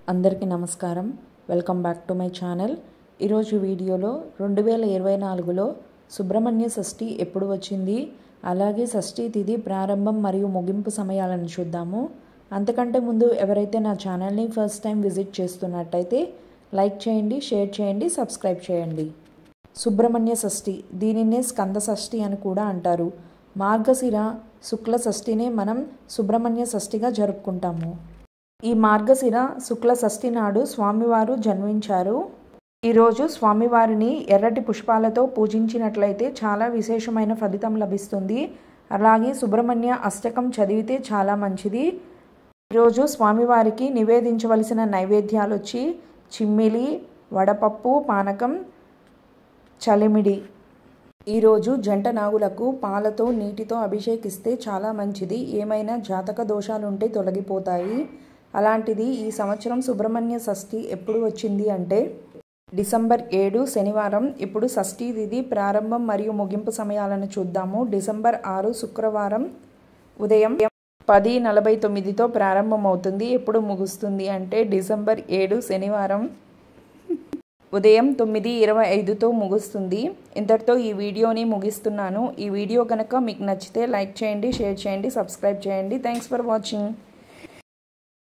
అందరికీ నమస్కారం. Welcome back to my channel. ఈరోజు వీడియోలో 2024లో సుబ్రహ్మణ్య షష్ఠి ఎప్పుడు వచ్చింది, అలాగే షష్ఠి తిథి ప్రారంభం మరియు ముగింపు సమయాలను చూద్దాము. అంతకంటే ముందు ఎవరైతే నా ఛానల్ని ఫస్ట్ టైం విజిట్ చేస్తున్నట్టయితే లైక్ చేయండి, షేర్ చేయండి, సబ్స్క్రైబ్ చేయండి. సుబ్రహ్మణ్య షష్ఠి, దీనినే స్కంద షష్ఠి అని కూడా అంటారు. మార్గశిర శుక్ల షష్ఠినే మనం సుబ్రహ్మణ్య షష్ఠిగా జరుపుకుంటాము. ఈ మార్గశిర శుక్ల షష్ఠి నాడు స్వామివారు జన్మించారు. ఈరోజు స్వామివారిని ఎర్రటి పుష్పాలతో పూజించినట్లయితే చాలా విశేషమైన ఫలితం లభిస్తుంది. అలాగే సుబ్రహ్మణ్య అష్టకం చదివితే చాలా మంచిది. ఈరోజు స్వామివారికి నివేదించవలసిన నైవేద్యాలు వచ్చి చిమ్మిలి, వడపప్పు, పానకం, చలిమిడి. ఈరోజు జంట నాగులకు పాలతో నీటితో అభిషేకిస్తే చాలా మంచిది. ఏమైనా జాతక దోషాలుంటే తొలగిపోతాయి. అలాంటిది ఈ సంవత్సరం సుబ్రహ్మణ్య షష్ఠి ఎప్పుడు వచ్చింది అంటే డిసెంబర్ 7 శనివారం. ఇప్పుడు షష్ఠి తిథి ప్రారంభం మరియు ముగింపు సమయాలను చూద్దాము. డిసెంబర్ 6 శుక్రవారం ఉదయం 10:49తో ప్రారంభమవుతుంది. ఎప్పుడు ముగుస్తుంది అంటే డిసెంబర్ 7 శనివారం ఉదయం 9:25తో ముగుస్తుంది. ఇంతటితో ఈ వీడియోని ముగిస్తున్నాను. ఈ వీడియో కనుక మీకు నచ్చితే లైక్ చేయండి, షేర్ చేయండి, సబ్స్క్రైబ్ చేయండి. Thanks for watching.